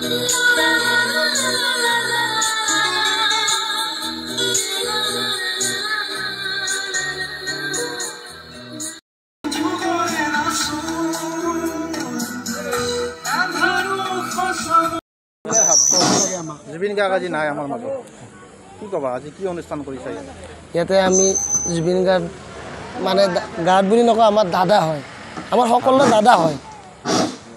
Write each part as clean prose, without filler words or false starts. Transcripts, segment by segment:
জুবিন গাৰ্গ আজি নাই আমাৰ মাজত কি ক'বা আজি কি অনুষ্ঠান কৰিছে ইয়াতে আমি জুবিন গাৰ্গ মানে গাৰ্গ বুলি নকওঁ আমাৰ দাদা হয় আমাৰ সকলোৰে দাদা হয়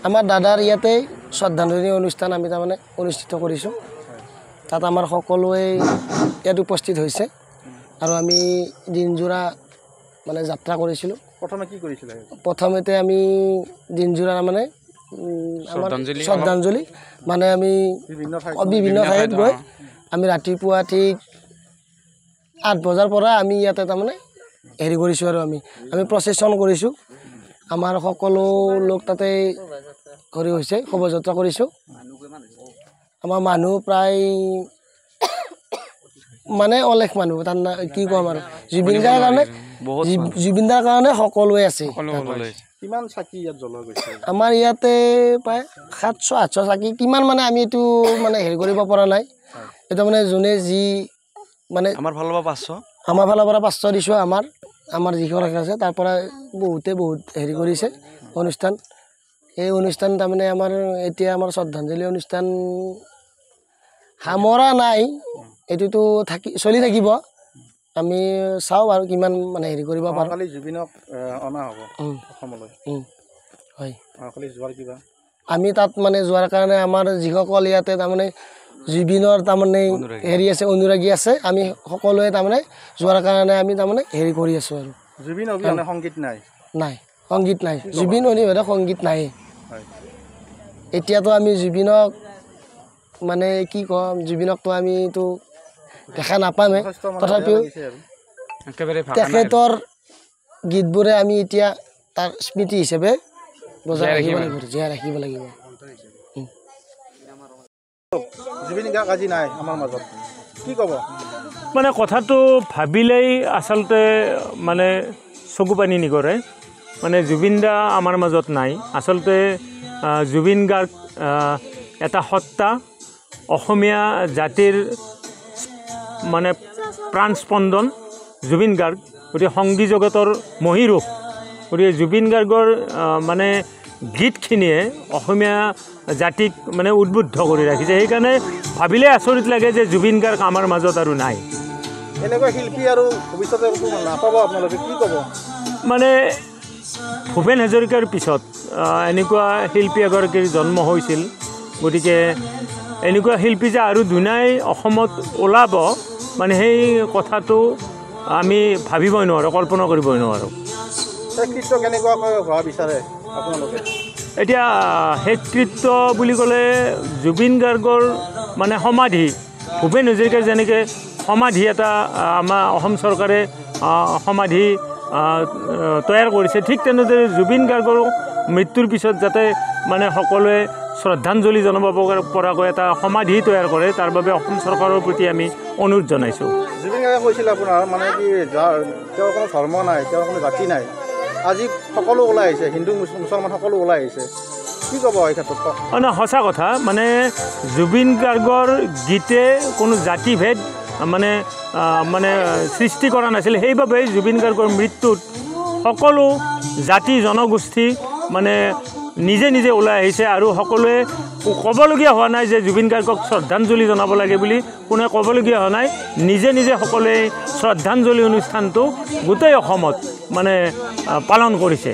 আমাৰ দাদাৰ ইয়াতে শ্ৰদ্ধাঞ্জলি অনুষ্ঠান আমি তাৰমানে অনুষ্ঠিত কৰিছোঁ তাত আমাৰ সকলোৱে ইয়াত উপস্থিত হৈছে আৰু আমি দিনজোৰা মানে যাত্ৰা কৰিছিলোঁ প্ৰথমে কি কৰিছিলে প্ৰথমতে আমি দিনজোৰা মানে আমাৰ শ্ৰদ্ধাঞ্জলি মানে আমি বিভিন্ন ঠাইত গৈ আমি ৰাতিপুৱা ঠিক 8 বজাৰ পৰা আমি ইয়াতে তাৰমানে হেৰি কৰিছোঁ আৰু আমি প্ৰচেছন কৰিছোঁ আমাৰ সকলো লোক তাতে কৰি হৈছে শোভাযাত্ৰা কৰিছোঁ আমাৰ মানুহ প্ৰায় মানে অলেখ মানুহ তাত কি ক'ম আৰু জুবিন দাৰ কাৰণে সকলোৱে আছে কিমান চাকি ইয়াত জ্বলোৱা গৈছে আমাৰ ইয়াতে প্ৰায় 700-800 চাকি কিমান মানে আমি এইটো মানে হেৰি কৰিব পৰা নাই এটা মানে যোনে যি মানে আমাৰ ফালৰ পৰা 500 আমাৰ ফালৰ পৰা 500 দিছোঁ আমাৰ যিখন আছে তাৰ পৰা বহুত হেৰি কৰিছে অনুষ্ঠান এই অনুষ্ঠান তাৰমানে আমাৰ এতিয়া আমাৰ শ্ৰদ্ধাঞ্জলি অনুষ্ঠান সামৰা নাই এইটোতো চলি থাকিব আমি চাওঁ আৰু কিমান মানে হেৰি কৰিব পাৰোঁ কালি জুবিনক অনা হ'ব অসমলৈ হয় কালি যোৱাৰ কিবা আমি তাত মানে যোৱাৰ কাৰণে আমাৰ যিসকল ইয়াতে তাৰমানে জুবিনৰ তাৰমানে হেৰি আছে অনুৰাগী আছে আমি সকলোৱে তাৰমানে যোৱাৰ কাৰণে আমি তাৰমানে হেৰি কৰি আছোঁ আৰু জুবিন অবিহনে সংগীত নাই সংগীত নাই জুবিন অবিহনে সংগীত নাই এতিয়াতো আমি জুবিনক মানে কি ক'ম জুবিনকতো আমিতো দেখা নাপামে তথাপিও তেখেতৰ গীতবোৰে আমি এতিয়া তাৰ স্মৃতি হিচাপে বজাই ৰাখিব লাগিব জুবিন গাৰ্গ আজি নাই আমাৰ মাজত কি ক'ব মানে কথাটো ভাবিলেই আচলতে মানে চকু পানী নিকৰে মানে জুবিন দা আমাৰ মাজত নাই আচলতে জুবিন গাৰ্গ এটা সত্তা অসমীয়া জাতিৰ মানে প্ৰাণ স্পন্দন জুবিন গাৰ্গ গতিকে সংগীত জগতৰ মহিৰূপ গতিকে জুবিন গাৰ্গৰ মানে গীতখিনিয়ে অসমীয়া জাতিক মানে উদ্বুদ্ধ কৰি ৰাখিছে সেইকাৰণে ভাবিলে আচৰিত লাগে যে জুবিন গাৰ্গ আমাৰ মাজত আৰু নাই এনেকুৱা শিল্পী আৰু ভৱিষ্যতে নাপাব আপোনালোকে কি ক'ব মানে ভূপেন হাজৰিকাৰ পিছত এনেকুৱা শিল্পী এগৰাকীৰ জন্ম হৈছিল গতিকে এনেকুৱা শিল্পী যে আৰু দুনাই অসমত ওলাব মানে সেই কথাটো আমি ভাবিবই নোৱাৰোঁ কল্পনা কৰিবই নোৱাৰোঁ কেনেকুৱাকৈ হোৱা বিচাৰে আপোনালোকে এতিয়া শেষকৃত্য বুলি ক'লে জুবিন গাৰ্গৰ মানে সমাধি ভূপেন হাজৰিকাৰ যেনেকৈ সমাধি এটা আমাৰ অসম চৰকাৰে সমাধি তৈয়াৰ কৰিছে ঠিক তেনেদৰে জুবিন গাৰ্গৰ মৃত্যুৰ পিছত যাতে মানে সকলোৱে শ্ৰদ্ধাঞ্জলি জনাব পৰাকৈ এটা সমাধি তৈয়াৰ কৰে তাৰ বাবে অসম চৰকাৰৰ প্ৰতি আমি অনুৰোধ জনাইছোঁ জুবিন গাৰ্গে কৈছিল আপোনাৰ মানে কি তেওঁৰ কোনো ধৰ্ম নাই তেওঁৰ কোনো জাতি নাই আজি সকলো ওলাই আহিছে হিন্দু মুছলমান সকলো ওলাই আহিছে কি ক'ব এই ক্ষেত্ৰত নহয় সঁচা কথা মানে জুবিন গাৰ্গৰ গীতে কোনো জাতিভেদ মানে মানে সৃষ্টি কৰা নাছিল সেইবাবে জুবিন গাৰ্গৰ মৃত্যুত সকলো জাতি জনগোষ্ঠী মানে নিজে নিজে ওলাই আহিছে আৰু সকলোৱে ক'বলগীয়া হোৱা নাই যে জুবিন গাৰ্গক শ্ৰদ্ধাঞ্জলি জনাব লাগে বুলি কোনে ক'বলগীয়া হোৱা নাই নিজে নিজে সকলোৱে শ্ৰদ্ধাঞ্জলি অনুষ্ঠানটো গোটেই অসমত মানে পালন কৰিছে